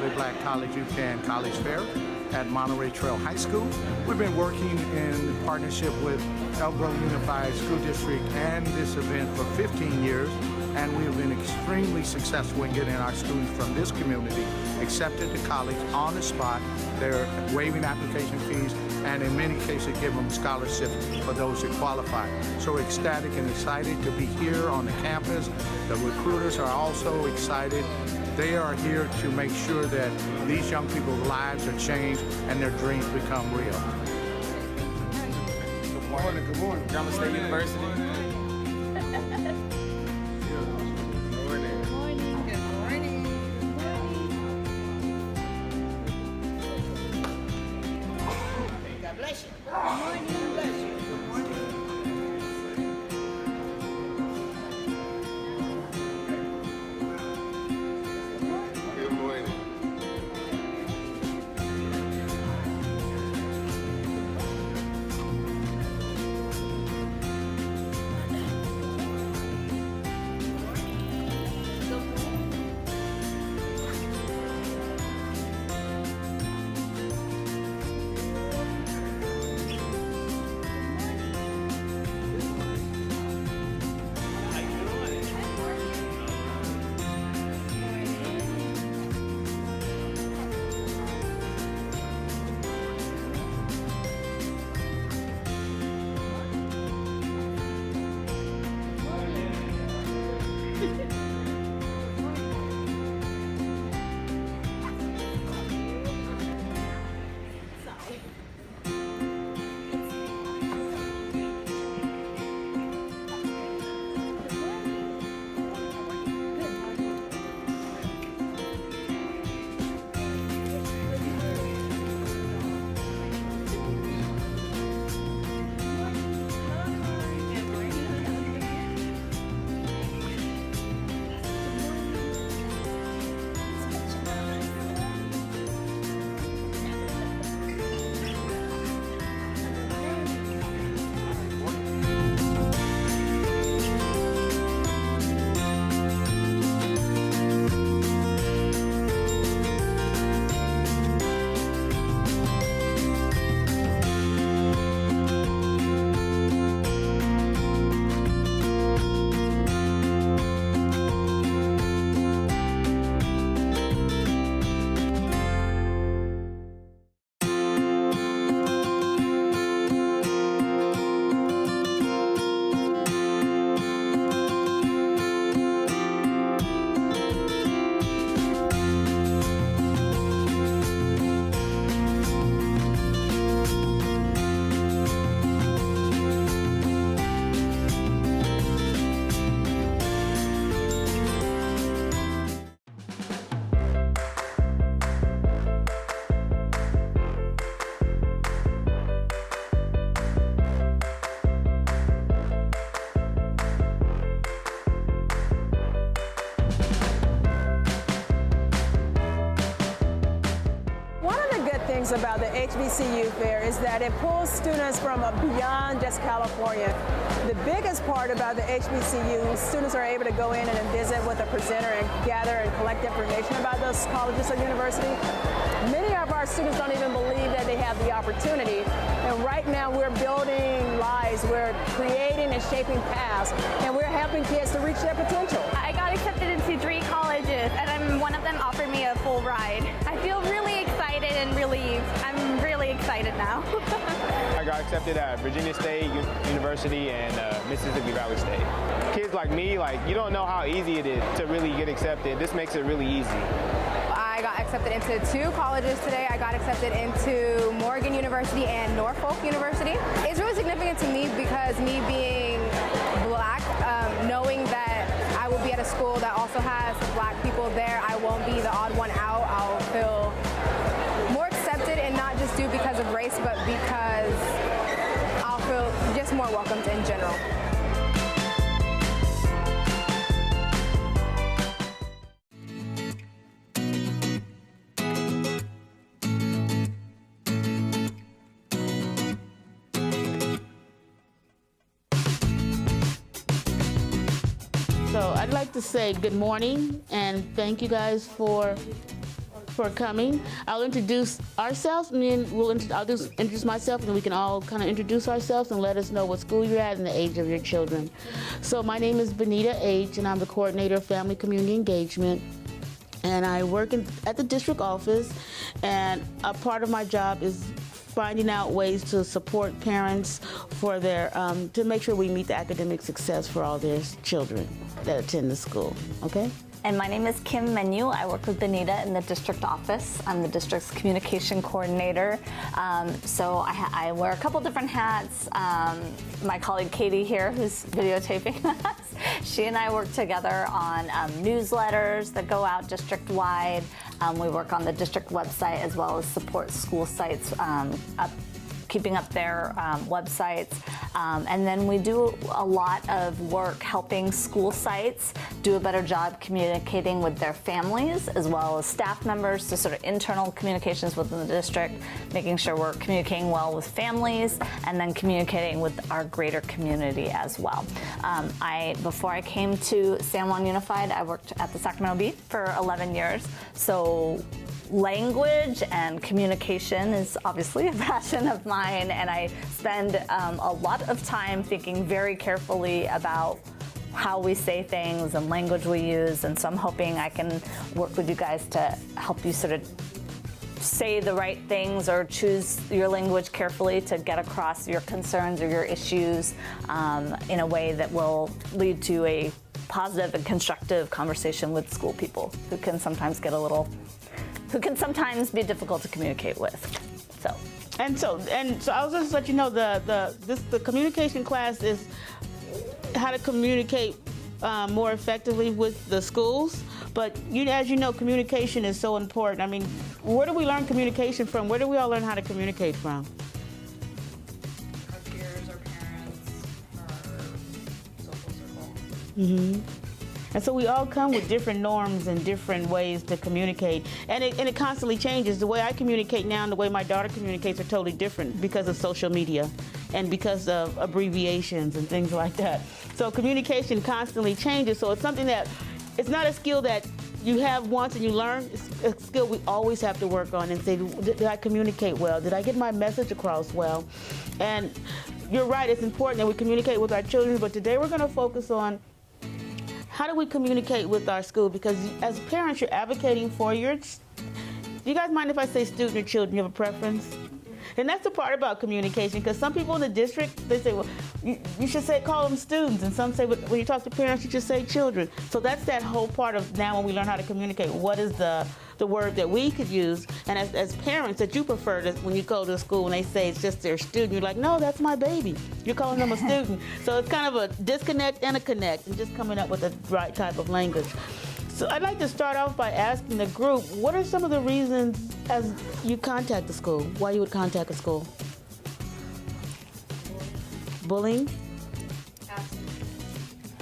Historically Black College Youth and College Fair at Monterey Trail High School. We've been working in partnership with Elk Grove Unified School District and this event for 15 years, and we have been extremely successful in getting our students from this community accepted to college on the spot. They're waiving application fees and in many cases give them scholarships for those that qualify. So we're ecstatic and excited to be here on the campus. The recruiters are also excited. They are here to make sure that these young people's lives are changed and their dreams become real. Good morning. Good morning. Grambling State University. About the HBCU fair is that it pulls students from beyond just California. The biggest part about the HBCU, students are able to go in and visit with a presenter and gather and collect information about those colleges or universities. Many of our students don't even believe that they have the opportunity. And right now we're building lives, we're creating and shaping paths, and we're helping kids to reach their potential. I got accepted into 3 colleges, and one of them offered me a full ride. I feel really excited and relieved. I'm really excited now. I got accepted at Virginia State University and Mississippi Valley State. Kids like me, you don't know how easy it is to really get accepted. This makes it really easy. I got accepted into 2 colleges today. I got accepted into Morgan University and Norfolk University. It's really significant to me because me being Black, knowing that I will be at a school that also has Black people there, I won't be the odd one out. I'll feel more accepted and not just due because of race, but because I'll feel just more welcomed in general. So I'd like to say good morning and thank you guys for for coming. I'll introduce ourselves, and then I'll introduce myself, and then we can all kind of introduce ourselves and let us know what school you're at and the age of your children. So my name is Benita H., and I'm the coordinator of Family Community Engagement. And I work at the district office, and a part of my job is finding out ways to support parents for their, to make sure we meet the academic success for all their children that attend the school, okay? And my name is Kim Menu. I work with Benita in the district office. I'm the district's communication coordinator. So I wear a couple different hats. My colleague Katie here, who's videotaping us, she and I work together on newsletters that go out district-wide. We work on the district website as well as support school sites, keeping up their websites. And then we do a lot of work helping school sites do a better job communicating with their families as well as staff members, so sort of internal communications within the district, making sure we're communicating well with families and then communicating with our greater community as well. Before I came to San Juan Unified, I worked at the Sacramento Bee for 11 years. So language and communication is obviously a passion of mine, and I spend a lot of time thinking very carefully about how we say things and language we use, and so I'm hoping I can work with you guys to help you sort of say the right things or choose your language carefully to get across your concerns or your issues in a way that will lead to a positive and constructive conversation with school people who can sometimes be difficult to communicate with. So I was just let you know the communication class is how to communicate more effectively with the schools. But as you know, communication is so important. I mean, where do we learn communication from? Where do we all learn how to communicate from? Our peers, our parents, our social circle. Mm-hmm. And so we all come with different norms and different ways to communicate. And it constantly changes. The way I communicate now and the way my daughter communicates are totally different because of social media and because of abbreviations and things like that. So communication constantly changes. So it's something that, it's not a skill that you have once and you learn. It's a skill we always have to work on and say, did I communicate well? Did I get my message across well? And you're right, it's important that we communicate with our children, but today we're gonna focus on how do we communicate with our school? Because as parents, you're advocating for your, do you guys mind if I say student or children? You have a preference? And that's the part about communication, because some people in the district, they say, well, you should call them students. And some say, when you talk to parents, you just say children. So that's that whole part of now when we learn how to communicate, what is the word that we could use? And as parents, that you prefer to, when you go to school and they say it's just their student, you're like, no, that's my baby. You're calling them a student. So it's kind of a disconnect and a connect, and just coming up with the right type of language. So I'd like to start off by asking the group, what are some of the reasons as you contact the school, why you would contact a school? Bullying?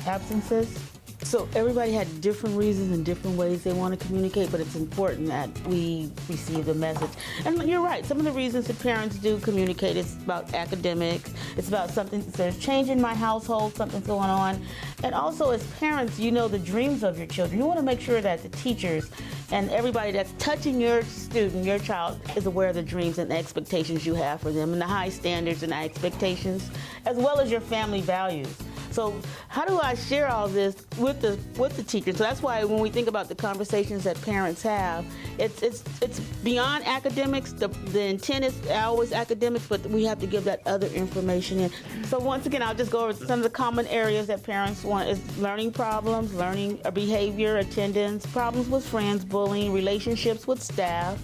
Absences? So everybody had different reasons and different ways they want to communicate, but it's important that we receive the message. And you're right, some of the reasons that parents do communicate, it's about academics, it's about something, there's change in my household, something's going on. And also as parents, you know the dreams of your children. You want to make sure that the teachers and everybody that's touching your student, your child, is aware of the dreams and the expectations you have for them and the high standards and the expectations, as well as your family values. So how do I share all this with the teachers? So that's why when we think about the conversations that parents have, it's beyond academics. The intent is always academics, but we have to give that other information in. So once again, I'll just go over some of the common areas that parents want is learning problems, learning behavior, attendance, problems with friends, bullying, relationships with staff,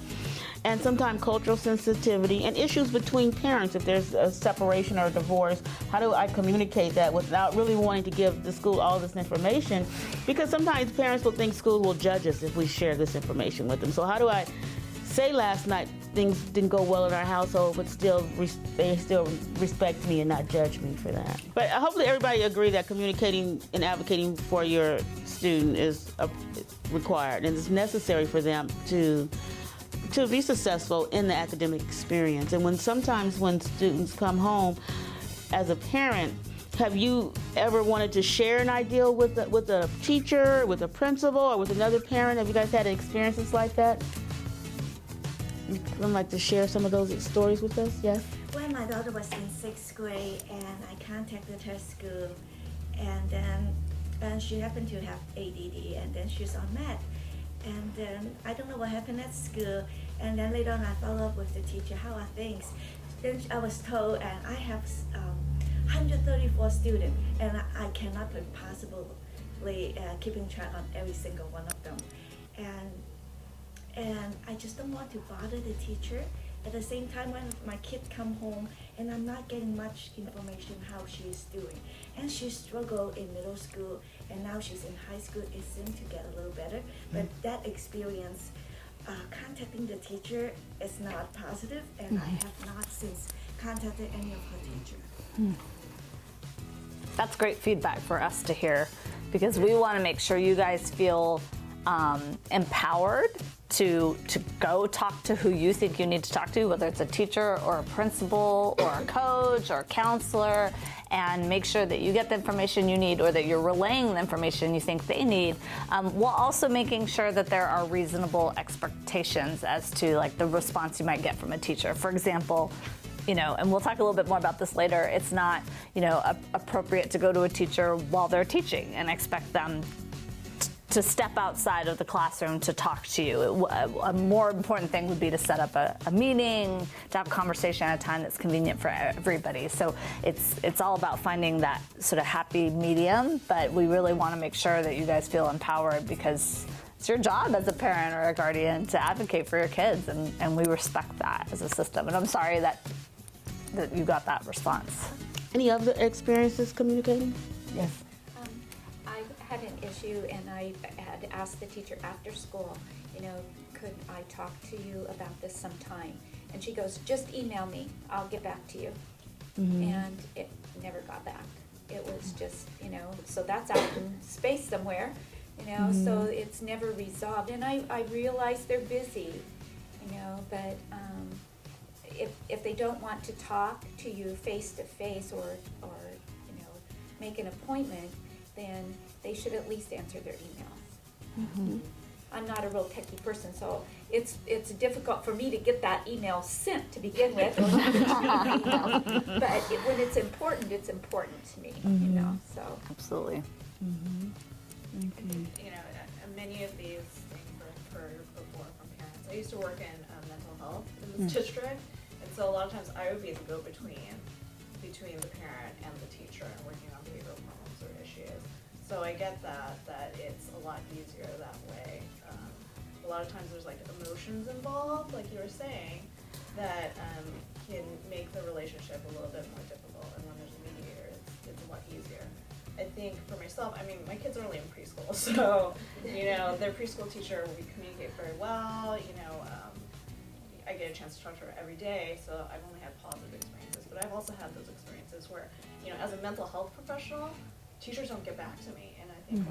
and sometimes cultural sensitivity and issues between parents. If there's a separation or a divorce, how do I communicate that without really wanting to give the school all this information? Because sometimes parents will think school will judge us if we share this information with them. So how do I say last night things didn't go well in our household, but they still respect me and not judge me for that? But hopefully everybody agree that communicating and advocating for your student is required and it's necessary for them to be successful in the academic experience. And sometimes when students come home, as a parent, have you ever wanted to share an idea with a teacher, with a principal, or with another parent? Have you guys had experiences like that? You'd like to share some of those stories with us? Yes? When my daughter was in 6th grade and I contacted her school, and then she happened to have ADD, and then she's on med. And then I don't know what happened at school, and then later on I followed up with the teacher, how are things? Then I was told, and I have 134 students, and I cannot possibly keeping track on every single one of them. And I just don't want to bother the teacher. At the same time, when my kid come home and I'm not getting much information how she's doing. And she struggled in middle school, and now she's in high school. It seems to get a little better, but that experience, contacting the teacher is not positive, and I have not since contacted any of her teachers. That's great feedback for us to hear, because we want to make sure you guys feel empowered to go talk to who you think you need to talk to, whether it's a teacher or a principal or a coach or a counselor, and make sure that you get the information you need, or that you're relaying the information you think they need, while also making sure that there are reasonable expectations as to like the response you might get from a teacher. For example, and we'll talk a little bit more about this later, it's not, appropriate to go to a teacher while they're teaching and expect them to step outside of the classroom to talk to you. A more important thing would be to set up a meeting, to have a conversation at a time that's convenient for everybody. So it's all about finding that sort of happy medium, but we really want to make sure that you guys feel empowered, because it's your job as a parent or a guardian to advocate for your kids, and we respect that as a system. And I'm sorry that you got that response. Any other experiences communicating? Yes. I had an issue, and I had asked the teacher after school, could I talk to you about this sometime? And she goes, just email me, I'll get back to you. And it never got back. It was just, so that's out in space somewhere, so it's never resolved. And I realize they're busy, but if they don't want to talk to you face to face or make an appointment, then they should at least answer their emails. I'm not a real techie person, so it's difficult for me to get that email sent to begin with, or but when it's important to me, so. Absolutely. Many of these things I've heard before from parents. I used to work in mental health in this district, and so a lot of times I would be the go-between between the parent and the teacher and working on behavioral problems or issues. So I get that it's a lot easier that way. A lot of times there's like emotions involved, like you were saying, that can make the relationship a little bit more difficult. And when there's a mediator, it's a lot easier. I think for myself, my kids are only in preschool, so their preschool teacher, we communicate very well. I get a chance to talk to her every day, so I've only had positive experiences. But I've also had those experiences where, as a mental health professional, teachers don't get back to me, and I think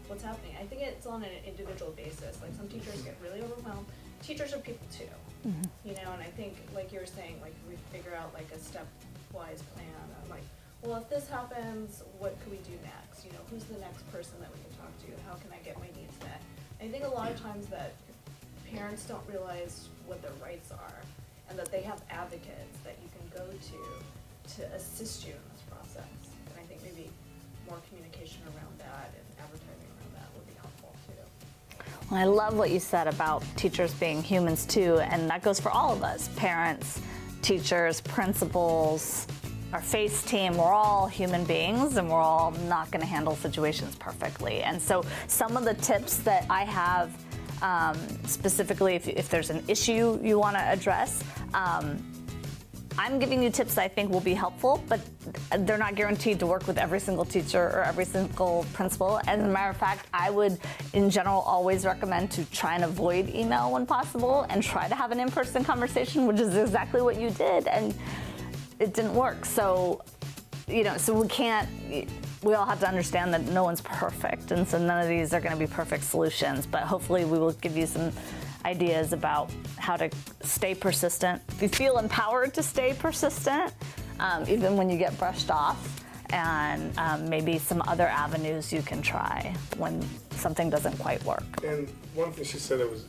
what's happening? I think it's on an individual basis. Like, some teachers get really overwhelmed. Teachers are people too, and I think, like you were saying, like, we figure out like a stepwise plan of like, well, if this happens, what could we do next? Who's the next person that we can talk to? How can I get my needs met? I think a lot of times that parents don't realize what their rights are, and that they have advocates that you can go to assist you in this process. And I think maybe more communication around that and advertising around that would be helpful too. Well, I love what you said about teachers being humans too, and that goes for all of us, parents, teachers, principals, our FACE team. We're all human beings, and we're all not going to handle situations perfectly. And so some of the tips that I have, specifically if there's an issue you want to address, I'm giving you tips that I think will be helpful, but they're not guaranteed to work with every single teacher or every single principal. As a matter of fact, I would, in general, always recommend to try and avoid email when possible and try to have an in-person conversation, which is exactly what you did, and it didn't work. So, so we all have to understand that no one's perfect, and so none of these are going to be perfect solutions, but hopefully we will give you some ideas about how to stay persistent. If you feel empowered to stay persistent, even when you get brushed off, and maybe some other avenues you can try when something doesn't quite work. And one thing she said that was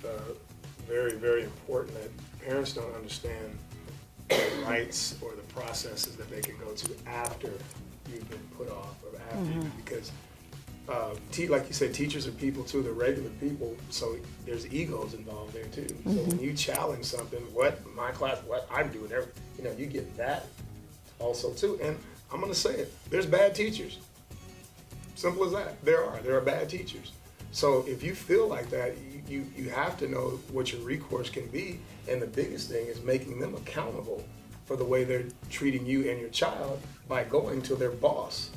very, very important that parents don't understand the rights or the processes that they can go to after you've been put off or after because like you said, teachers are people too, they're regular people, so there's egos involved there too. So when you challenge something, what my class, what I'm doing, you get that also too. And I'm gonna say it, there's bad teachers. Simple as that. There are bad teachers. So if you feel like that, you have to know what your recourse can be. And the biggest thing is making them accountable for the way they're treating you and your child by going to their boss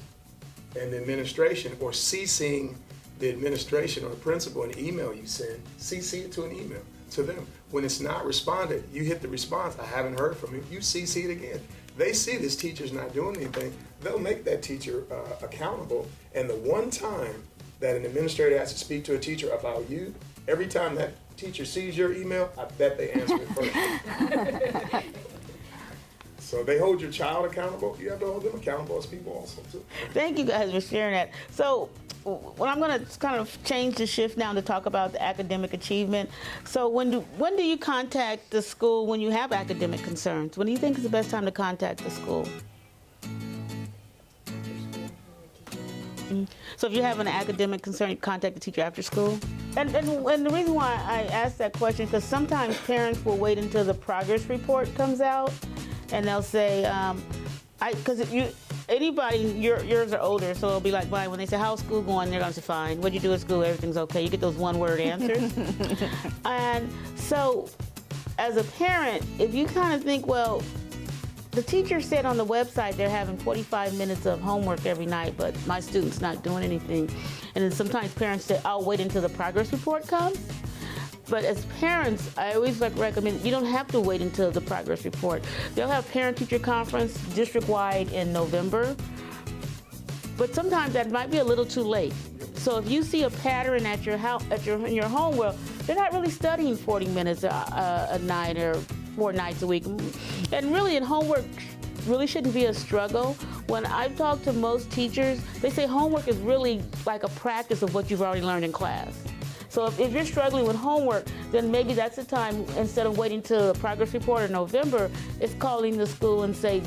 and the administration, or CCing the administration or the principal an email you send, CC it to an email to them. When it's not responded, you hit the response, I haven't heard from you, you CC it again. They see this teacher's not doing anything, they'll make that teacher accountable. And the one time that an administrator has to speak to a teacher about you, every time that teacher sees your email, I bet they answer it first. So they hold your child accountable. You have to hold them accountable as people also too. Thank you guys for sharing that. So well, I'm going to kind of change the shift now to talk about the academic achievement. So when do you contact the school when you have academic concerns? When do you think is the best time to contact the school? So if you have an academic concern, you contact the teacher after school? And the reason why I asked that question is because sometimes parents will wait until the progress report comes out and they'll say, yours are older, so it'll be like, fine. When they say, how's school going? They're going to say, fine. What'd you do at school? Everything's okay. You get those one-word answers. And so as a parent, if you kind of think, well, the teacher said on the website they're having 45 minutes of homework every night, but my student's not doing anything. And then sometimes parents say, I'll wait until the progress report comes. But as parents, I always recommend you don't have to wait until the progress report. They'll have parent-teacher conference district-wide in November, but sometimes that might be a little too late. So if you see a pattern at your house, in your home, well, they're not really studying 40 minutes a night or 4 nights a week, and really, in homework really shouldn't be a struggle. When I've talked to most teachers, they say homework is really like a practice of what you've already learned in class. So if you're struggling with homework, then maybe that's the time, instead of waiting till the progress report in November, it's calling the school and say,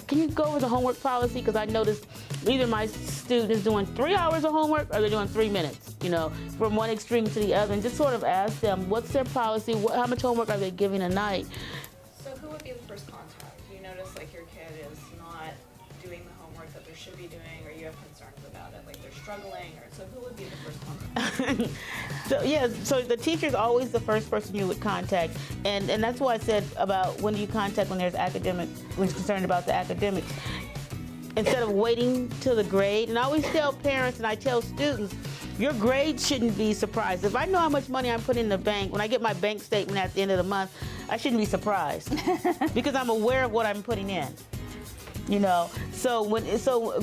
can you go over the homework policy? Because I noticed either my student is doing 3 hours of homework or they're doing 3 minutes, from one extreme to the other, and just sort of ask them, what's their policy? How much homework are they giving a night? So who would be the first contact? You notice like your kid is not doing the homework that they should be doing, or you have concerns about it, like they're struggling, or so who would be the first contact? So the teacher's always the first person you would contact, and that's why I said about when do you contact when there's when you're concerned about the academics, instead of waiting till the grade. And I always tell parents and I tell students, your grade shouldn't be surprised. If I know how much money I'm putting in the bank, when I get my bank statement at the end of the month, I shouldn't be surprised because I'm aware of what I'm putting in. So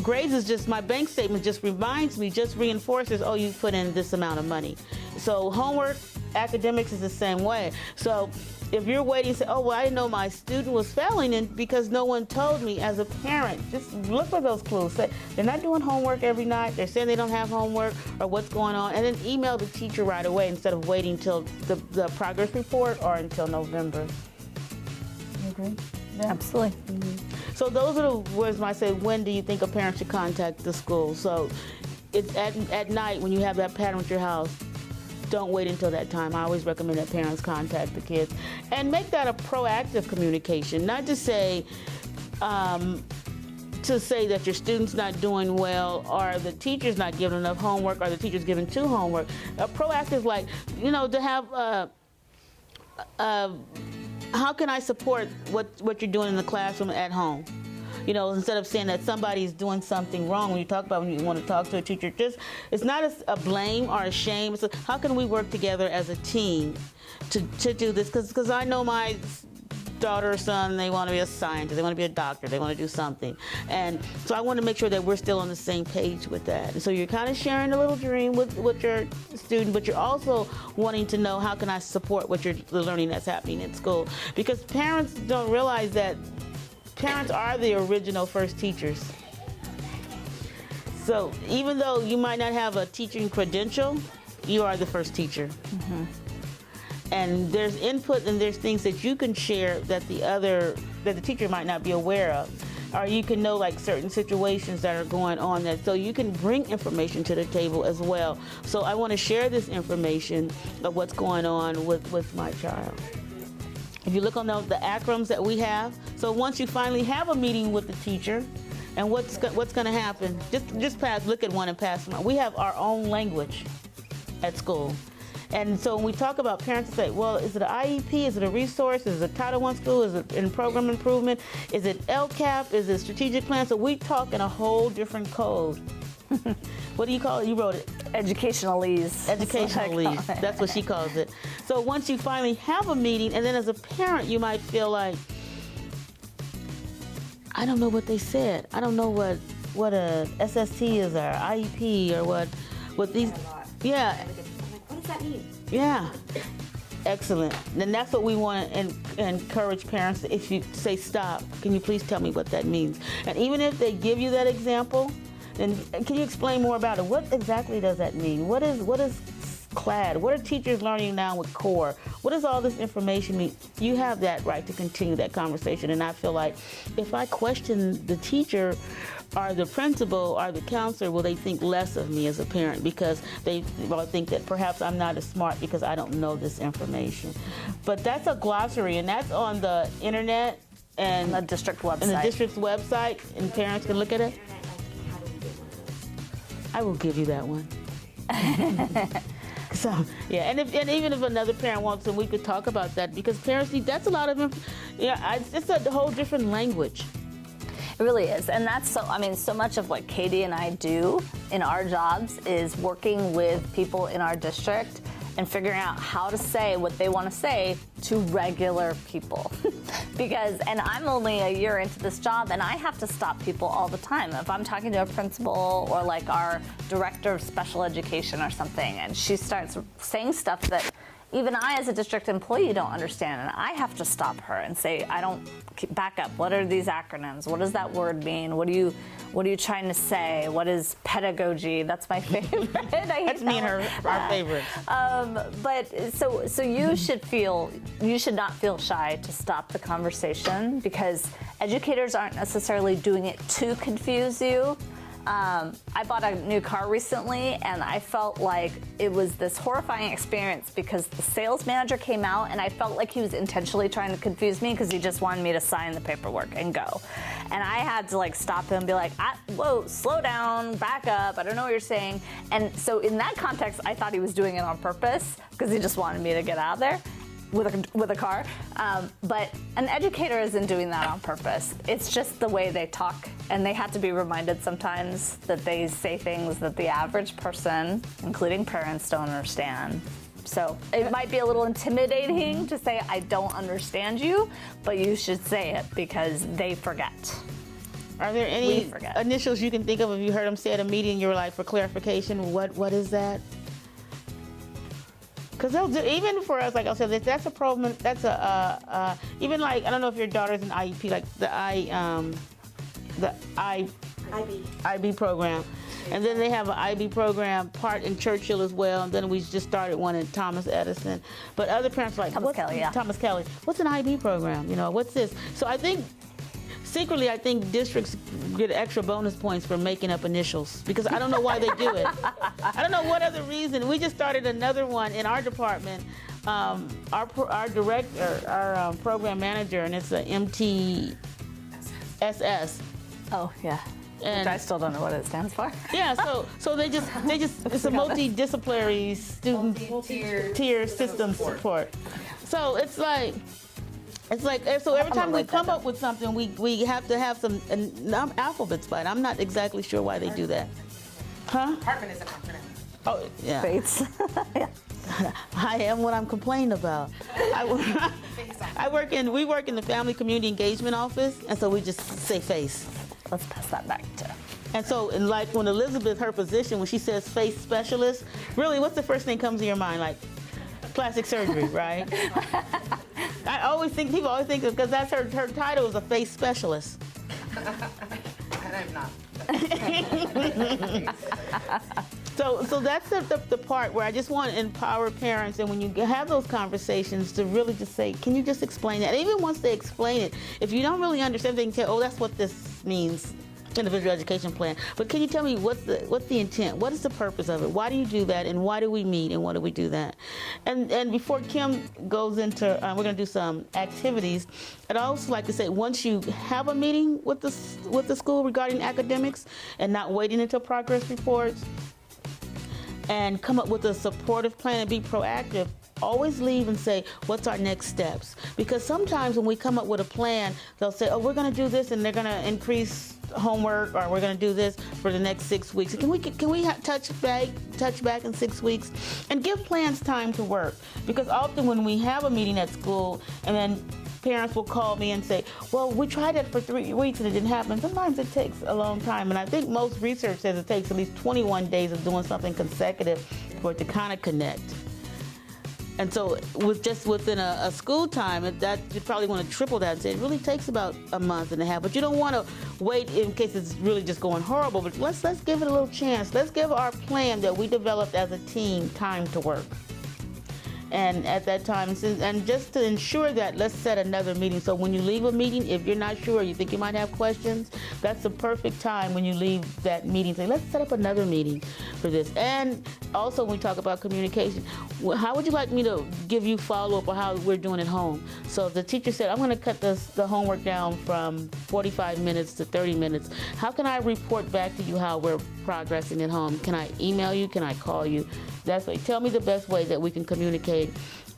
grades is just, my bank statement just reminds me, just reinforces, oh, you put in this amount of money. So homework, academics is the same way. So if you're waiting to say, oh, well, I didn't know my student was failing and because no one told me, as a parent, just look for those clues. Say, they're not doing homework every night, they're saying they don't have homework, or what's going on, and then email the teacher right away instead of waiting till the progress report or until November. You agree? Yeah. Absolutely. Mm-hmm. So those are the words when I say, when do you think a parent should contact the school? So it's at night when you have that pattern with your house. Don't wait until that time. I always recommend that parents contact the kids and make that a proactive communication, not to say that your student's not doing well or the teacher's not giving enough homework or the teacher's giving too homework. A proactive, to have how can I support what you're doing in the classroom at home? Instead of saying that somebody's doing something wrong, when you want to talk to a teacher, it's not a blame or a shame. It's how can we work together as a team to do this? Because I know my daughter or son, they want to be a scientist, they want to be a doctor, they want to do something. And so I want to make sure that we're still on the same page with that. And so you're kind of sharing a little dream with your student, but you're also wanting to know how can I support the learning that's happening in school. Because parents don't realize that parents are the original first teachers. So even though you might not have a teaching credential, you are the first teacher. Mm-hmm. And there's input and there's things that you can share that the teacher might not be aware of. Or you can know like certain situations that are going on that, so you can bring information to the table as well. So I want to share this information of what's going on with my child. If you look on the acronyms that we have, so once you finally have a meeting with the teacher, and what's going to happen, just look at one and pass them on. We have our own language at school. And so when we talk about parents say, well, is it an IEP? Is it a resource? Is it a Title I school? Is it in program improvement? Is it LCAP? Is it strategic plan? So we talk in a whole different code. What do you call it? You wrote it. Educationalese. Educationalese. That's what she calls it. So once you finally have a meeting, and then as a parent, you might feel like, I don't know what they said. I don't know what a SST is or IEP or what these. Yeah. What does that mean? Yeah. Excellent. And that's what we want to encourage parents. If you say stop, can you please tell me what that means? And even if they give you that example, then can you explain more about it? What exactly does that mean? What is CLAD? What are teachers learning now with CORE? What does all this information mean? You have that right to continue that conversation. And I feel like if I question the teacher or the principal or the counselor, will they think less of me as a parent because they will think that perhaps I'm not as smart because I don't know this information. But that's a glossary, and that's on the internet and the district website. And the district's website, and parents can look at it. I will give you that one. So yeah, and even if another parent wants to, we could talk about that because parents need. That's a lot of, it's a whole different language. It really is, and that's so much of what Katie and I do in our jobs is working with people in our district and figuring out how to say what they want to say to regular people. And I'm only a year into this job, and I have to stop people all the time. If I'm talking to a principal or like our director of special education or something, and she starts saying stuff that even I as a district employee don't understand, and I have to stop her and say, back up, what are these acronyms? What does that word mean? What are you trying to say? What is pedagogy? That's my favorite. That's me and our favorite. But so you should not feel shy to stop the conversation because educators aren't necessarily doing it to confuse you. I bought a new car recently, and I felt like it was this horrifying experience because the sales manager came out, and I felt like he was intentionally trying to confuse me because he just wanted me to sign the paperwork and go. And I had to stop him and be like, whoa, slow down, back up, I don't know what you're saying. And so in that context, I thought he was doing it on purpose because he just wanted me to get out of there with a car. But an educator isn't doing that on purpose. It's just the way they talk, and they have to be reminded sometimes that they say things that the average person, including parents, don't understand. So it might be a little intimidating to say, I don't understand you, but you should say it because they forget. Are there any initials you can think of if you heard them say at a meeting, you were like, for clarification, what is that? Because even for us, like I said, that's a problem. That's even I don't know if your daughter's an IEP, like the IB program, and then they have an IB program part in Churchill as well, and then we just started one in Thomas Edison. But other parents are like, Thomas Kelly, what's an IB program? What's this? So I think secretly, I think districts get extra bonus points for making up initials because I don't know why they do it. I don't know what other reason. We just started another one in our department. Our director, our program manager, and it's a MTSS. Oh yeah. Which I still don't know what it stands for. Yeah, so they just it's a multidisciplinary student tier system support. So it's like so every time we come up with something, we have to have some alphabets by it. I'm not exactly sure why they do that. Huh? Department is a acronym. Oh, yeah. Fates. Yeah. I am what I'm complaining about. We work in the Family Community Engagement Office, and so we just say FACE. Let's pass that back to. And so, when Elizabeth, her position, when she says FACE specialist, really, what's the first thing comes to your mind? Like plastic surgery, right? People always think because that's her title is a FACE specialist. And I'm not. So that's the part where I just want to empower parents, and when you have those conversations, to really just say, can you just explain that? And even once they explain it, if you don't really understand, they can say, oh, that's what this means, individual education plan. But can you tell me what's the intent? What is the purpose of it? Why do you do that? And why do we meet? And why do we do that? And before Kim goes into, we're going to do some activities. I'd also like to say, once you have a meeting with the school regarding academics, and not waiting until progress reports, and come up with a supportive plan and be proactive, always leave and say, what's our next steps? Because sometimes when we come up with a plan, they'll say, oh, we're going to do this, and they're going to increase homework, or we're going to do this for the next 6 weeks. Can we touch back in 6 weeks and give plans time to work? Because often when we have a meeting at school, and then parents will call me and say, well, we tried that for 3 weeks and it didn't happen. Sometimes it takes a long time, and I think most research says it takes at least 21 days of doing something consecutive for it to kind of connect. And so within a school time, that you probably want to triple that and say it really takes about a month and a half. But you don't want to wait in case it's really just going horrible. But let's give it a little chance. Let's give our plan that we developed as a team time to work. And at that time, and just to ensure that, let's set another meeting. So when you leave a meeting, if you're not sure, you think you might have questions, that's the perfect time when you leave that meeting. Say, let's set up another meeting for this. And also when we talk about communication, how would you like me to give you follow-up on how we're doing at home? So if the teacher said, I'm going to cut the homework down from 45 minutes to 30 minutes, how can I report back to you how we're progressing at home? Can I email you? Can I call you? That's way. Tell me the best way that we can communicate.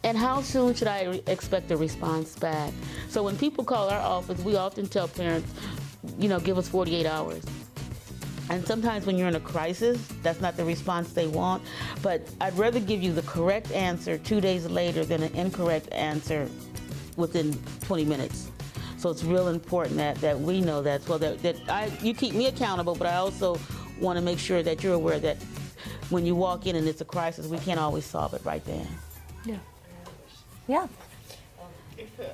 And how soon should I expect a response back? So when people call our office, we often tell parents, give us 48 hours. And sometimes when you're in a crisis, that's not the response they want. But I'd rather give you the correct answer 2 days later than an incorrect answer within 20 minutes. So it's real important that we know that. So you keep me accountable, but I also want to make sure that you're aware that when you walk in and it's a crisis, we can't always solve it right then. Yeah. Yeah. If a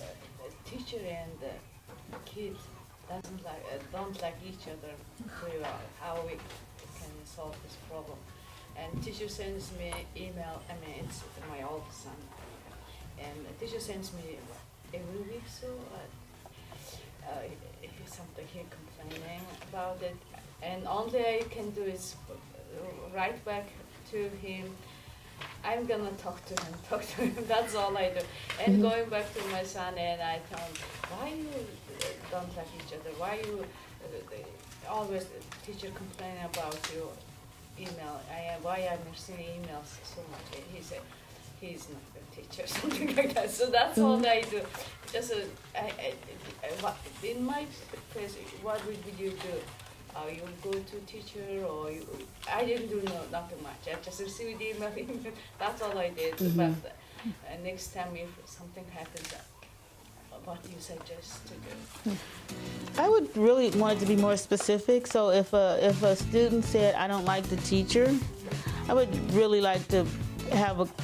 teacher and kids don't like each other very well, how we can solve this problem? And teacher sends me email. It's my oldest son, and the teacher sends me every week. So something he complaining about it, and only I can do is write back to him, I'm gonna talk to him, that's all I do. And going back to my son, and I tell him, why you don't like each other, why you always the teacher complaining about your email, why I'm receiving emails so much. And he said, he's not a teacher, something like that. So that's all I do. Just in my case, what would you do? You go to teacher, or I didn't do nothing much. I just received the email. That's all I did. But next time, if something happens, what do you suggest to do? I would really want it to be more specific. So if a student said, I don't like the teacher, I would really like to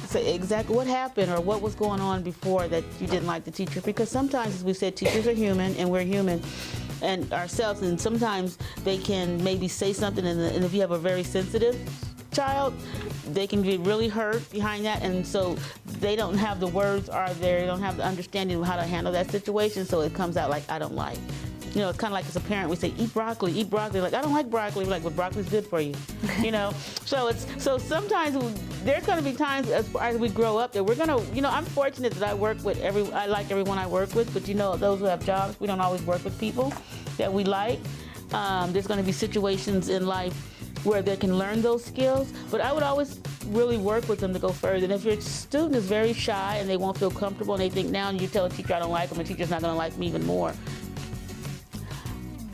say exactly what happened or what was going on before that you didn't like the teacher. Because sometimes, as we said, teachers are human and we're human and ourselves, and sometimes they can maybe say something, and if you have a very sensitive child, they can be really hurt behind that, and so they don't have the words, or they don't have the understanding of how to handle that situation, so it comes out like, I don't like. It's kind of like as a parent, we say, eat broccoli. Like, I don't like broccoli. We're like, but broccoli's good for you, So sometimes there's going to be times as we grow up that we're going to, I'm fortunate that I like everyone I work with, but those who have jobs, we don't always work with people that we like. There's going to be situations in life where they can learn those skills, but I would always really work with them to go further. And if your student is very shy and they won't feel comfortable and they think now you tell a teacher I don't like them, the teacher's not going to like me even more,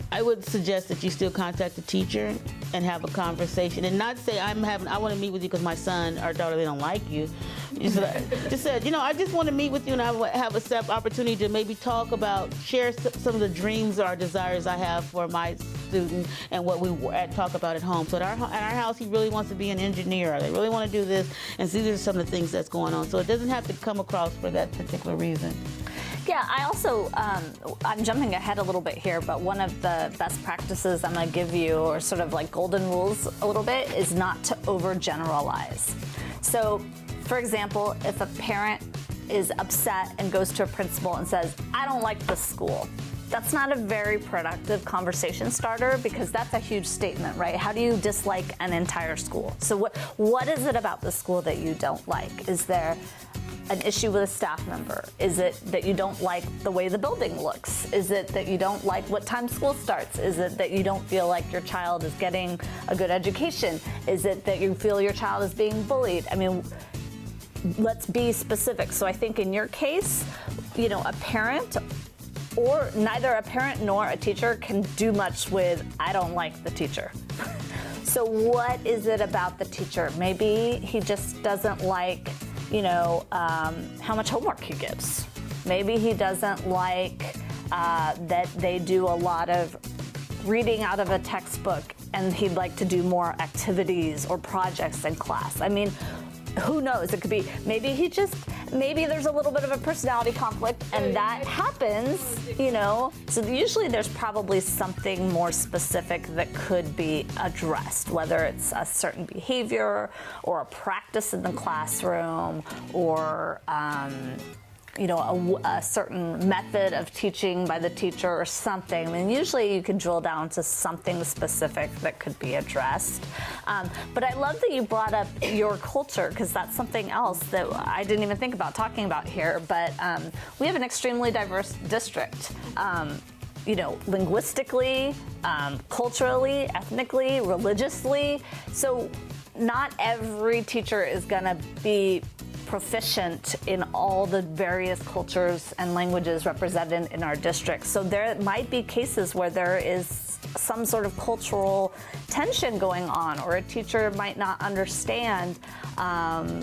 I would suggest that you still contact the teacher and have a conversation, and not say I want to meet with you because my son or daughter, they don't like you. Just said, I just want to meet with you, and I have a step opportunity to maybe share some of the dreams or desires I have for my student and what we talk about at home. So at our house, he really wants to be an engineer, or they really want to do this, and see, these are some of the things that's going on. So it doesn't have to come across for that particular reason. Yeah, I also, I'm jumping ahead a little bit here, but one of the best practices I'm gonna give you, or sort of like golden rules a little bit, is not to overgeneralize. So, for example, if a parent is upset and goes to a principal and says, I don't like this school, that's not a very productive conversation starter, because that's a huge statement, right? How do you dislike an entire school? So what is it about the school that you don't like? Is there an issue with a staff member? Is it that you don't like the way the building looks? Is it that you don't like what time school starts? Is it that you don't feel like your child is getting a good education? Is it that you feel your child is being bullied? I mean, let's be specific. So I think in your case, you know, a parent, or neither a parent nor a teacher, can do much with, I don't like the teacher. So what is it about the teacher? Maybe he just doesn't like, you know, how much homework he gives. Maybe he doesn't like that they do a lot of reading out of a textbook, and he'd like to do more activities or projects in class. I mean, who knows? It could be, maybe there's a little bit of a personality conflict, and that happens, you know. So usually there's probably something more specific that could be addressed, whether it's a certain behavior or a practice in the classroom, or you know, a certain method of teaching by the teacher or something. I mean, usually you can drill down to something specific that could be addressed. But I love that you brought up your culture, because that's something else that I didn't even think about talking about here. But we have an extremely diverse district. You know, linguistically, culturally, ethnically, religiously. So not every teacher is gonna be proficient in all the various cultures and languages represented in our district. So there might be cases where there is some sort of cultural tension going on, or a teacher might not understand a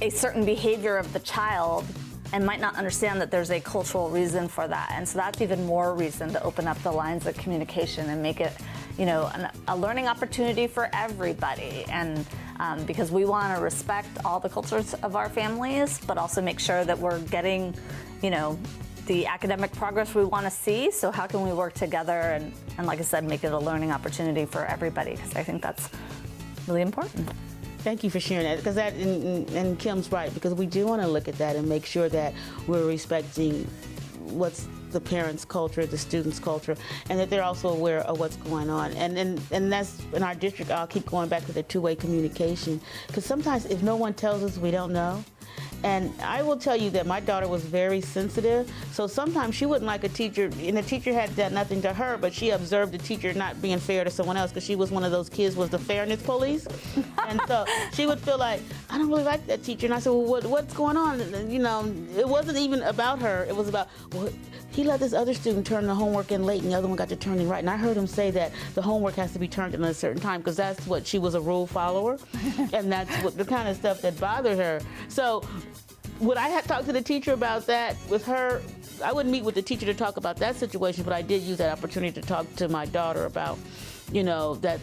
certain behavior of the child, and might not understand that there's a cultural reason for that. And so that's even more reason to open up the lines of communication and make it, you know, a learning opportunity for everybody. And because we want to respect all the cultures of our families, but also make sure that we're getting, you know, the academic progress we want to see. So how can we work together and like I said, make it a learning opportunity for everybody? Because I think that's really important. Thank you for sharing that, because that, and Kim's right, because we do want to look at that and make sure that we're respecting what's the parents' culture, the students' culture, and that they're also aware of what's going on. And that's in our district. I'll keep going back to the two-way communication, because sometimes if no one tells us, we don't know. And I will tell you that my daughter was very sensitive, so sometimes she wouldn't like a teacher, and the teacher had done nothing to her, but she observed the teacher not being fair to someone else, because she was one of those kids was the fairness police. And so she would feel like, I don't really like that teacher. And I said, well, what's going on? And, you know, it wasn't even about her. It was about, well, he let this other student turn the homework in late, and the other one got to turn in right. And I heard him say that the homework has to be turned in at a certain time, because that's what, she was a rule follower. And that's what the kind of stuff that bothered her. So would I have talked to the teacher about that with her? I wouldn't meet with the teacher to talk about that situation, but I did use that opportunity to talk to my daughter about, you know, that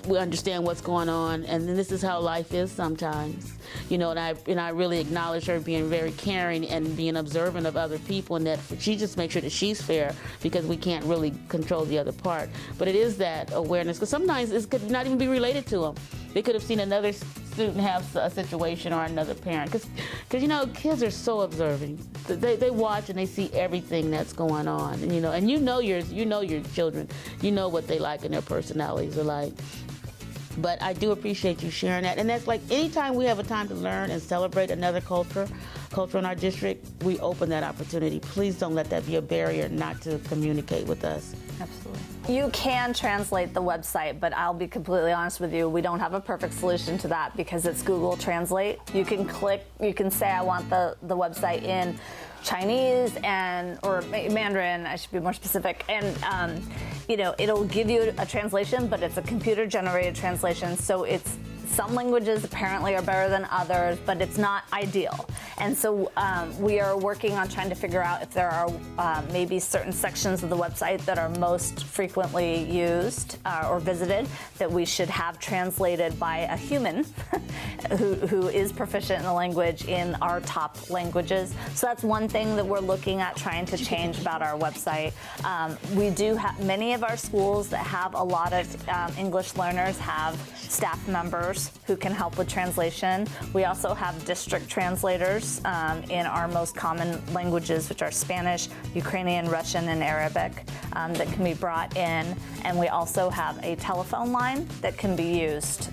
we understand what's going on, and this is how life is sometimes, you know. And I really acknowledge her being very caring and being observant of other people, and that she just makes sure that she's fair, because we can't really control the other part. But it is that awareness, because sometimes it could not even be related to them. They could have seen another student have a situation, or another parent, because you know, kids are so observing. They watch and they see everything that's going on, and you know your children, you know what they like and their personalities are like. But I do appreciate you sharing that. And that's like, anytime we have a time to learn and celebrate another culture in our district, we open that opportunity. Please don't let that be a barrier not to communicate with us. Absolutely. You can translate the website, but I'll be completely honest with you, we don't have a perfect solution to that, because it's Google Translate. You can click, you can say, I want the website in Chinese or Mandarin, I should be more specific, and you know, it'll give you a translation, but it's a computer-generated translation, so it's Some languages apparently are better than others, but it's not ideal. And so we are working on trying to figure out if there are maybe certain sections of the website that are most frequently used or visited that we should have translated by a human who is proficient in the language in our top languages. So that's one thing that we're looking at trying to change about our website. We do have many of our schools that have a lot of English learners have staff members who can help with translation. We also have district translators in our most common languages, which are Spanish, Ukrainian, Russian, and Arabic, that can be brought in. And we also have a telephone line that can be used.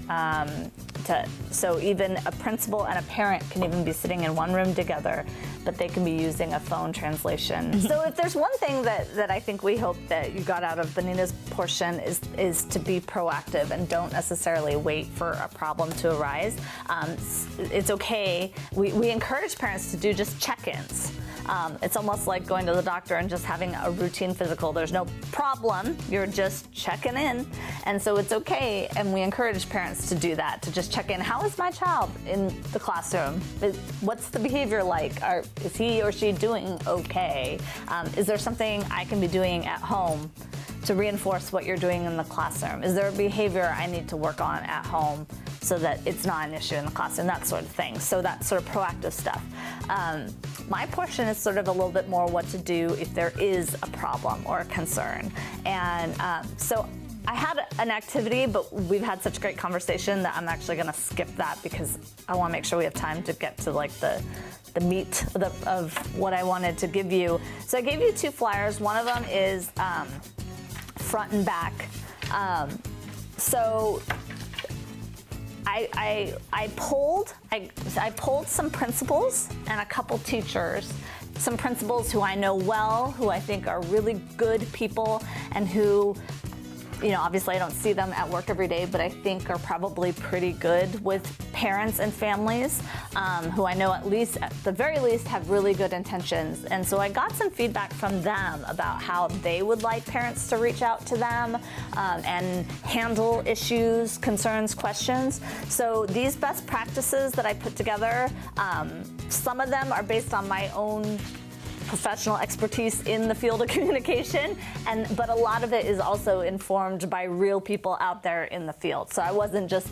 So even a principal and a parent can even be sitting in one room together, but they can be using a phone translation. So if there's one thing that I think we hope that you got out of Benina's portion is to be proactive and don't necessarily wait for a problem to arise. It's okay. We encourage parents to do just check-ins. It's almost like going to the doctor and just having a routine physical. There's no problem, you're just checking in. And so it's okay, and we encourage parents to do that, to just check in. How is my child in the classroom? What's the behavior like? Is he or she doing okay? Is there something I can be doing at home to reinforce what you're doing in the classroom? Is there a behavior I need to work on at home so that it's not an issue in the classroom, that sort of thing. So that sort of proactive stuff. My portion is sort of a little bit more what to do if there is a problem or a concern. And so I had an activity, but we've had such great conversation that I'm actually gonna skip that because I wanna make sure we have time to get to like the meat of what I wanted to give you. So I gave you 2 flyers. One of them is front and back. So I polled some principals and a couple teachers, some principals who I know well, who I think are really good people, and who, you know, obviously I don't see them at work every day, but I think are probably pretty good with parents and families, who I know at the very least have really good intentions. And so I got some feedback from them about how they would like parents to reach out to them and handle issues, concerns, questions. So these best practices that I put together, some of them are based on my own professional expertise in the field of communication, but a lot of it is also informed by real people out there in the field. So I wasn't just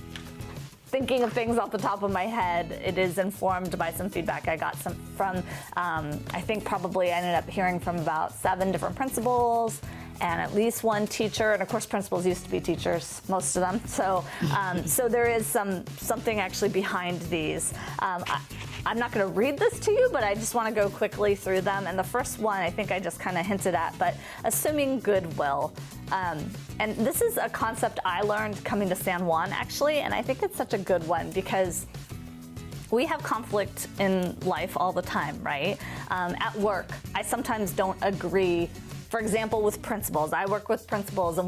thinking of things off the top of my head. It is informed by some feedback I got from, I think probably I ended up hearing from about 7 different principals and at least 1 teacher, and of course principals used to be teachers, most of them. So, so there is something actually behind these. I'm not going to read this to you, but I just want to go quickly through them. And the first one I think I just kind of hinted at, but assuming goodwill. And this is a concept I learned coming to San Juan, actually, and I think it's such a good one because we have conflict in life all the time, right? At work, I sometimes don't agree. For example, with principals, I work with principals and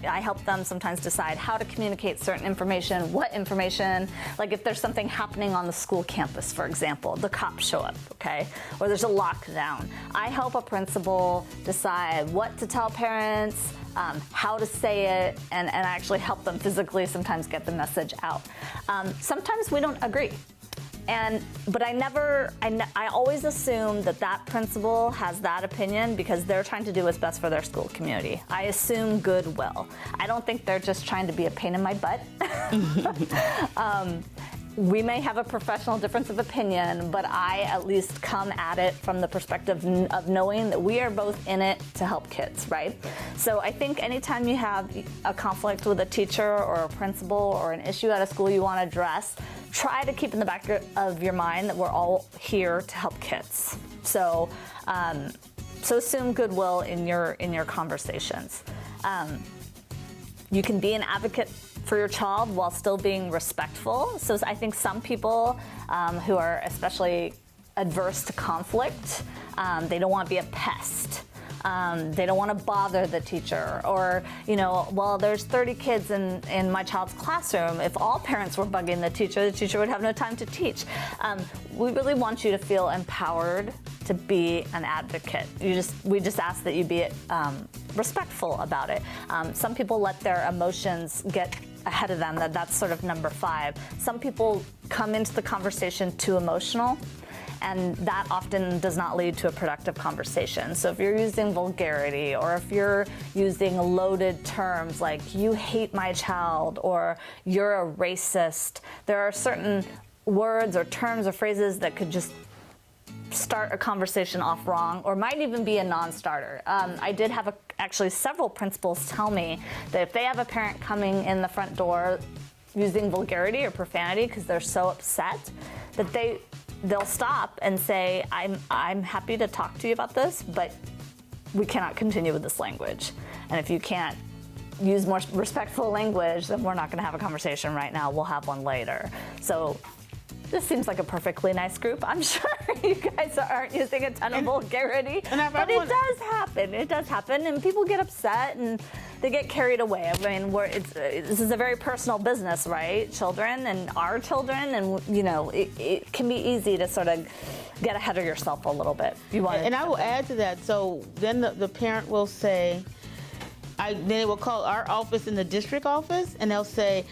I help them sometimes decide how to communicate certain information, what information, like if there's something happening on the school campus, for example, the cops show up, okay? Or there's a lockdown. I help a principal decide what to tell parents, how to say it, and I actually help them physically sometimes get the message out. Sometimes we don't agree. But I always assume that principal has that opinion because they're trying to do what's best for their school community. I assume goodwill. I don't think they're just trying to be a pain in my butt. We may have a professional difference of opinion, but I at least come at it from the perspective of knowing that we are both in it to help kids, right? So I think anytime you have a conflict with a teacher or a principal or an issue at a school you want to address, try to keep in the back of your mind that we're all here to help kids. So, so assume goodwill in your conversations. You can be an advocate for your child while still being respectful. So I think some people who are especially adverse to conflict, they don't want to be a pest. They don't want to bother the teacher, or, you know, well, there's 30 kids in my child's classroom. If all parents were bugging the teacher would have no time to teach. We really want you to feel empowered to be an advocate. We just ask that you be respectful about it. Some people let their emotions get ahead of them, that's sort of number 5. Some people come into the conversation too emotional, and that often does not lead to a productive conversation. So if you're using vulgarity, or if you're using loaded terms like "you hate my child" or "you're a racist," there are certain words or terms or phrases that could just start a conversation off wrong, or might even be a non-starter. I did have actually several principals tell me that if they have a parent coming in the front door using vulgarity or profanity because they're so upset, that they'll stop and say, I'm happy to talk to you about this, but we cannot continue with this language. And if you can't use more respectful language, then we're not going to have a conversation right now. We'll have one later. So this seems like a perfectly nice group. I'm sure you guys aren't using a ton of vulgarity, but it does happen. It does happen, and people get upset and they get carried away. I mean, this is a very personal business, right? Children and our children, and it can be easy to sort of get ahead of yourself a little bit. And I will add to that. So then the parent will say, then they will call our office in the district office, and they'll say,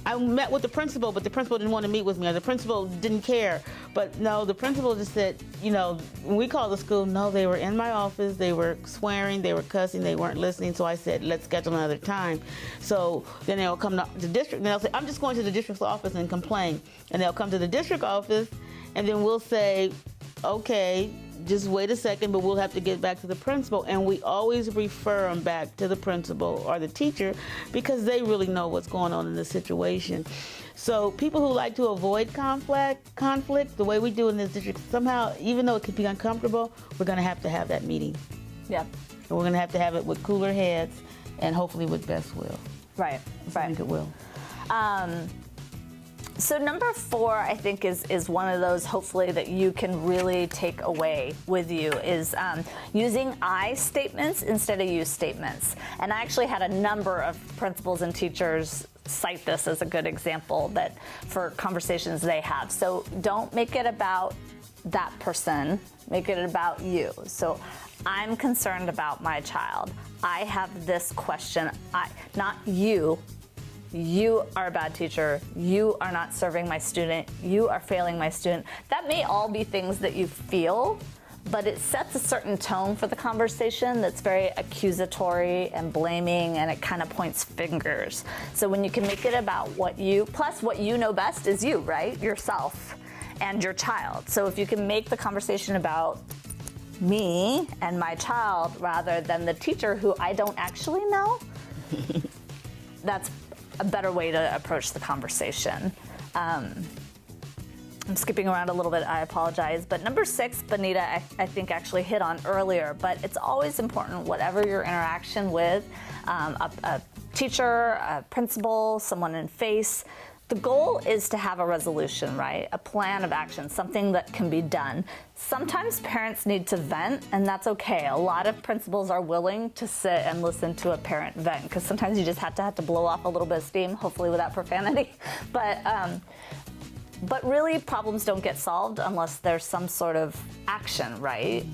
I met with the principal, but the principal didn't want to meet with me, or the principal didn't care. But no, the principal just said, when we called the school, no, they were in my office, they were swearing, they were cussing, they weren't listening, so I said, let's schedule another time. So then they'll come to the district, and they'll say, I'm just going to the district's office and complain. And they'll come to the district office, and then we'll say, okay, just wait a second, but we'll have to get back to the principal. And we always refer them back to the principal or the teacher because they really know what's going on in the situation. So people who like to avoid conflict, the way we do in this district, somehow, even though it could be uncomfortable, we're going to have that meeting. Yeah. And we're going to have it with cooler heads and hopefully with best will. Right. I think it will. So number 4, I think, is one of those, hopefully, that you can really take away with you, is using I statements instead of you statements. And I actually had a number of principals and teachers cite this as a good example that for conversations they have. So don't make it about that person, make it about you. So I'm concerned about my child. I have this question. Not you. You are a bad teacher. You are not serving my student. You are failing my student. That may all be things that you feel, but it sets a certain tone for the conversation that's very accusatory and blaming, and it kind of points fingers. So when you can make it about what you know best is you, right? Yourself and your child. So if you can make the conversation about me and my child rather than the teacher who I don't actually know, that's a better way to approach the conversation. I'm skipping around a little bit, I apologize. But number 6, Benita, I think actually hit on earlier, but it's always important, whatever your interaction with a teacher, a principal, someone in FACE, the goal is to have a resolution, right? A plan of action, something that can be done. Sometimes parents need to vent, and that's okay. A lot of principals are willing to sit and listen to a parent vent, because sometimes you just have to blow off a little bit of steam, hopefully without profanity. But really, problems don't get solved unless there's some sort of action, right?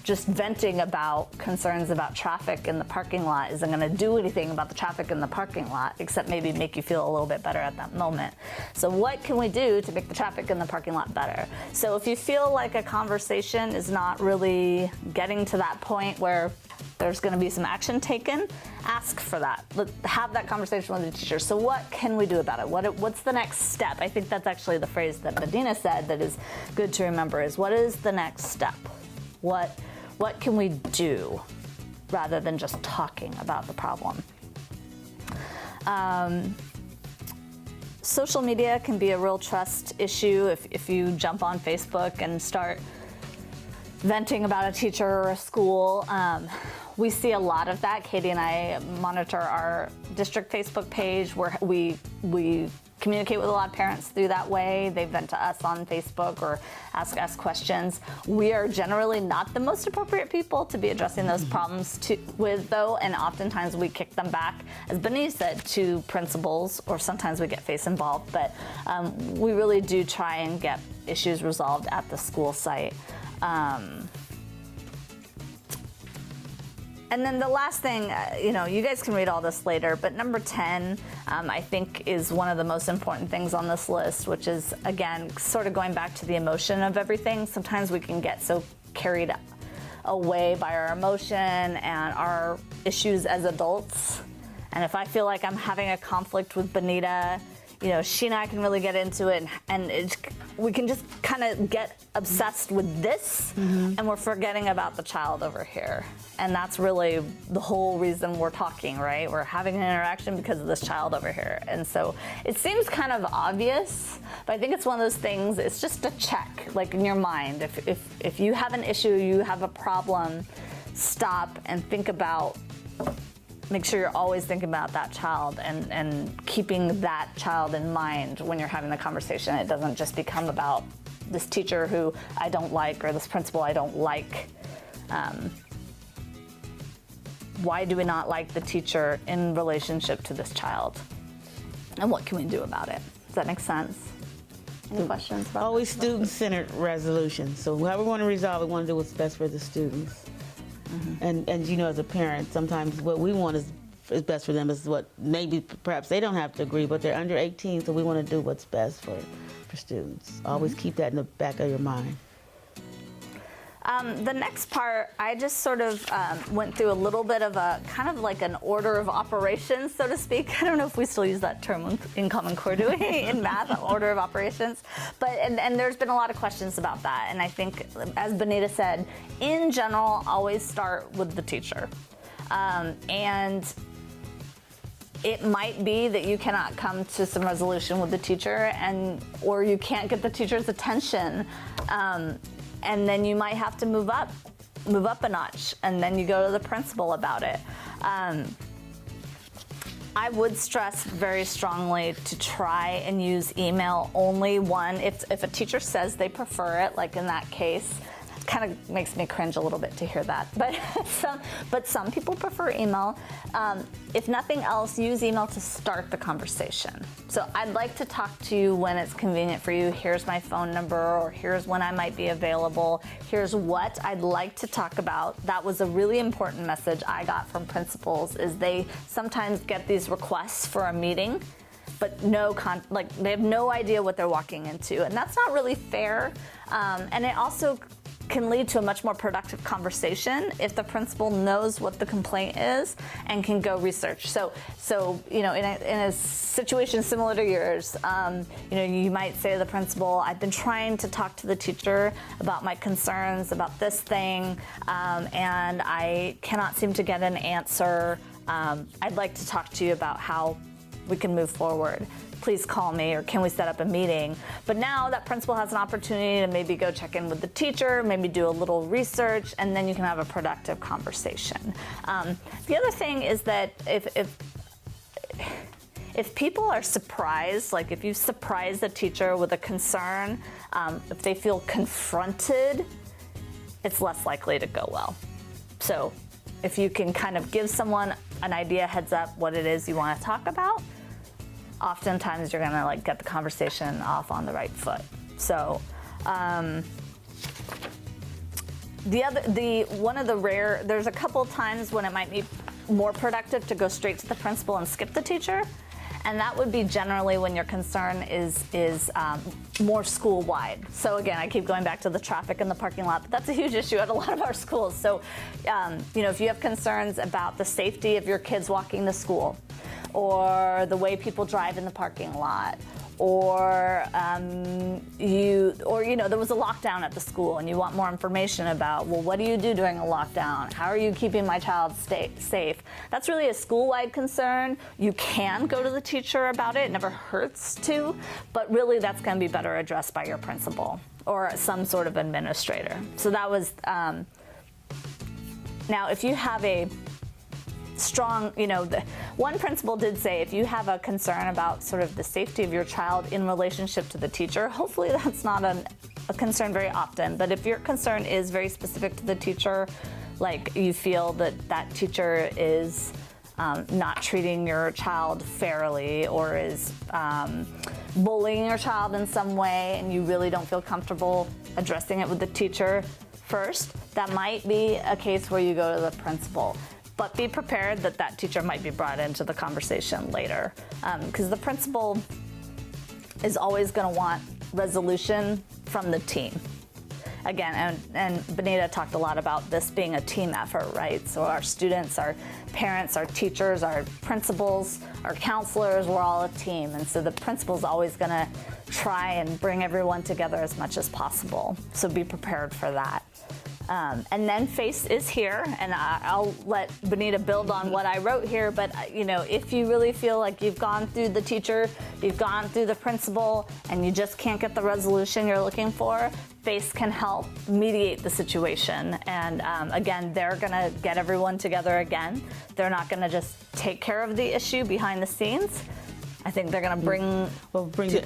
Just venting about concerns about traffic in the parking lot isn't going to do anything about the traffic in the parking lot, except maybe make you feel a little bit better at that moment. So what can we do to make the traffic in the parking lot better? So if you feel like a conversation is not really getting to that point where there's going to be some action taken, ask for that. Have that conversation with the teacher. So what can we do about it? What's the next step? I think that's actually the phrase that Medina said that is good to remember, is what is the next step? What can we do rather than just talking about the problem? Social media can be a real trust issue if you jump on Facebook and start venting about a teacher or a school. We see a lot of that. Katie and I monitor our district Facebook page where we communicate with a lot of parents through that way. They vent to us on Facebook or ask us questions. We are generally not the most appropriate people to be addressing those problems with, though, and oftentimes we kick them back, as Benny said, to principals, or sometimes we get FACE involved, but we really do try and get issues resolved at the school site. And then the last thing, you guys can read all this later, but number 10, I think is one of the most important things on this list, which is, again, sort of going back to the emotion of everything. Sometimes we can get so carried away by our emotion and our issues as adults. And if I feel like I'm having a conflict with Benita, she and I can really get into it, and we can just kind of get obsessed with this, and we're forgetting about the child over here. And that's really the whole reason we're talking, right? We're having an interaction because of this child over here. And so it seems kind of obvious, but I think it's one of those things, it's just a check, like in your mind. If you have an issue, you have a problem, stop and think about, make sure you're always thinking about that child and keeping that child in mind when you're having the conversation. It doesn't just become about this teacher who I don't like or this principal I don't like. Why do we not like the teacher in relationship to this child? And what can we do about it? Does that make sense? Any questions about Always student-centered resolution. So however we want to resolve it, we want to do what's best for the students. And as a parent, sometimes what we want is best for them is what maybe perhaps they don't have to agree, but they're under 18, so we want to do what's best for students. Always keep that in the back of your mind. The next part, I just sort of went through a little bit of a kind of like an order of operations, so to speak. I don't know if we still use that term in Common Core, do we, in math, order of operations? But and there's been a lot of questions about that. And I think, as Benita said, in general, always start with the teacher. And it might be that you cannot come to some resolution with the teacher, or you can't get the teacher's attention. And then you might have to move up a notch, and then you go to the principal about it. I would stress very strongly to try and use email only. If a teacher says they prefer it, like in that case, kind of makes me cringe a little bit to hear that. But some people prefer email. If nothing else, use email to start the conversation. So I'd like to talk to you when it's convenient for you. Here's my phone number, or here's when I might be available. Here's what I'd like to talk about. That was a really important message I got from principals, is they sometimes get these requests for a meeting, but they have no idea what they're walking into. And that's not really fair. And it also can lead to a much more productive conversation if the principal knows what the complaint is and can go research. So in a situation similar to yours, you might say to the principal, I've been trying to talk to the teacher about my concerns about this thing, and I cannot seem to get an answer. I'd like to talk to you about how we can move forward. Please call me, or can we set up a meeting? But now that principal has an opportunity to maybe go check in with the teacher, maybe do a little research, and then you can have a productive conversation. The other thing is that if people are surprised, like if you surprise the teacher with a concern, if they feel confronted, it's less likely to go well. So if you can kind of give someone an idea, heads up, what it is you want to talk about, oftentimes you're gonna get the conversation off on the right foot. So there's a couple times when it might be more productive to go straight to the principal and skip the teacher. And that would be generally when your concern is more school-wide. So again, I keep going back to the traffic in the parking lot, but that's a huge issue at a lot of our schools. So, if you have concerns about the safety of your kids walking to school, or the way people drive in the parking lot, or there was a lockdown at the school and you want more information about, well, what do you do during a lockdown? How are you keeping my child safe? That's really a school-wide concern. You can go to the teacher about it. It never hurts to, but really that's going to be better addressed by your principal or some sort of administrator. So that was, now if you have a strong, one principal did say if you have a concern about sort of the safety of your child in relationship to the teacher, hopefully that's not a concern very often, but if your concern is very specific to the teacher, like you feel that teacher is not treating your child fairly, or is bullying your child in some way, and you really don't feel comfortable addressing it with the teacher first, that might be a case where you go to the principal. but be prepared that that teacher might be brought into the conversation later, because the principal is always going to want resolution from the team. Again, and Benita talked a lot about this being a team effort, right? So our students, our parents, our teachers, our principals, our counselors, we're all a team. And so the principal's always going to try and bring everyone together as much as possible. So be prepared for that. And then FACE is here, and I'll let Benita build on what I wrote here, but if you really feel like you've gone through the teacher, you've gone through the principal, and you just can't get the resolution you're looking for, FACE can help mediate the situation. And again, they're gonna get everyone together again. They're not gonna just take care of the issue behind the scenes. I think they're going to bring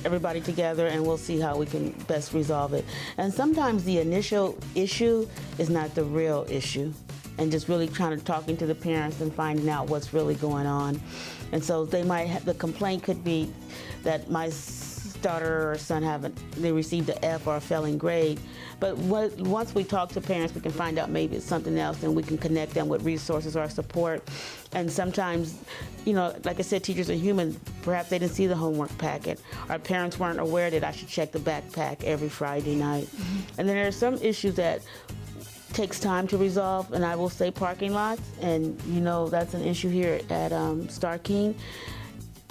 everybody together, and we'll see how we can best resolve it. And sometimes the initial issue is not the real issue, and just really talking to the parents and finding out what's really going on. And so they might have, the complaint could be that my daughter or son they received an F or a failing grade. But once we talk to parents, we can find out maybe it's something else, and we can connect them with resources or support. And sometimes, like I said, teachers are human. Perhaps they didn't see the homework packet. Our parents weren't aware that I should check the backpack every Friday night. Mm-hmm. And then there are some issues that takes time to resolve, and I will say parking lots, and that's an issue here at Star King.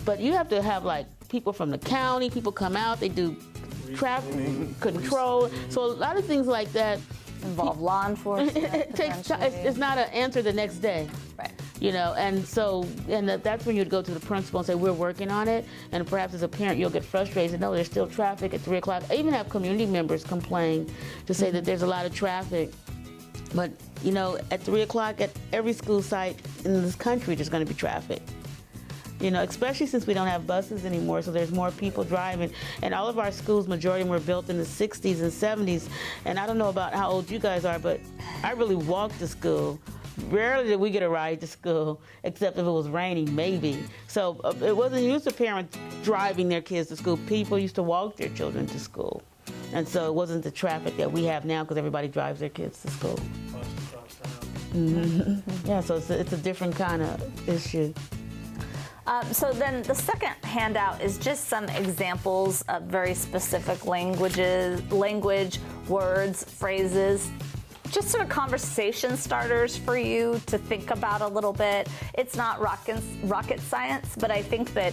But you have to have people from the county, people come out, they do traffic control. So a lot of things like that involve law enforcement. It takes time. It's not an answer the next day. Right. And that's when you'd go to the principal and say, we're working on it. And perhaps as a parent, you'll get frustrated. No, there's still traffic at 3 o'clock. I even have community members complain to say that there's a lot of traffic. But, at 3 o'clock at every school site in this country, there's going to be traffic. Especially since we don't have buses anymore, so there's more people driving. And all of our schools, majority of them were built in the 60s and 70s. And I don't know about how old you guys are, but I really walked to school. Rarely did we get a ride to school, except if it was raining, maybe. So it wasn't used to parents driving their kids to school. People used to walk their children to school. And so it wasn't the traffic that we have now, because everybody drives their kids to school. Mm-hmm. Yeah, so it's a different kind of issue. So then the second handout is just some examples of very specific language, words, phrases, just sort of conversation starters for you to think about a little bit. It's not rocket science, but I think that,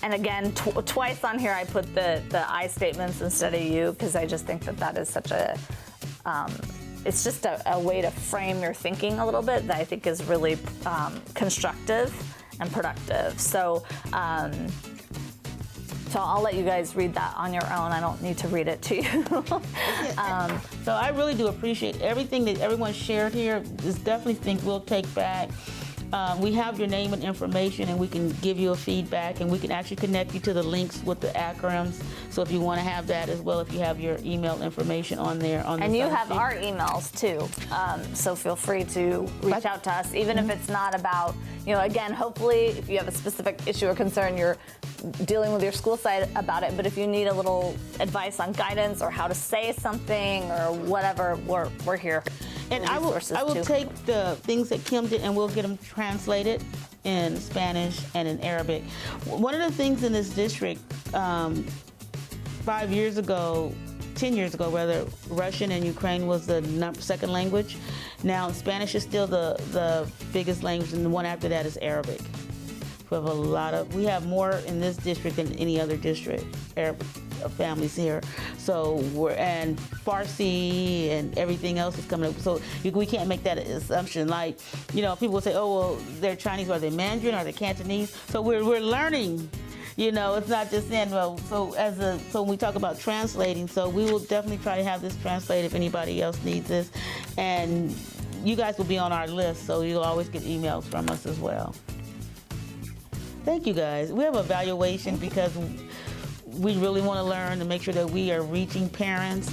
and again, twice on here I put the I statements instead of you, because I just think that is such a, it's just a way to frame your thinking a little bit that I think is really constructive and productive. So I'll let you guys read that on your own. I don't need to read it to you. So I really do appreciate everything that everyone shared here. Is definitely things we'll take back. We have your name and information, and we can give you a feedback, and we can actually connect you to the links with the acronyms. So if you want to have that as well, if you have your email information on there. And you have our emails too. So feel free to reach out to us, even if it's not about, again, hopefully if you have a specific issue or concern, you're dealing with your school site about it. But if you need a little advice on guidance or how to say something or whatever, we're here. And I will take the things that Kim did, and we'll get them translated in Spanish and in Arabic. One of the things in this district, 10 years ago, Russian and Ukraine was the second language. Now Spanish is still the biggest language, and the one after that is Arabic. We have more in this district than any other district, Arabic families here. So and Farsi and everything else is coming up. So we can't make that assumption. Like, people will say, oh, well, they're Chinese, or are they Mandarin, or are they Cantonese? So we're learning. It's not just saying, well, so when we talk about translating, so we will definitely try to have this translated if anybody else needs this. And you guys will be on our list, so you'll always get emails from us as well. Thank you, guys. We have an evaluation because we really want to learn to make sure that we are reaching parents.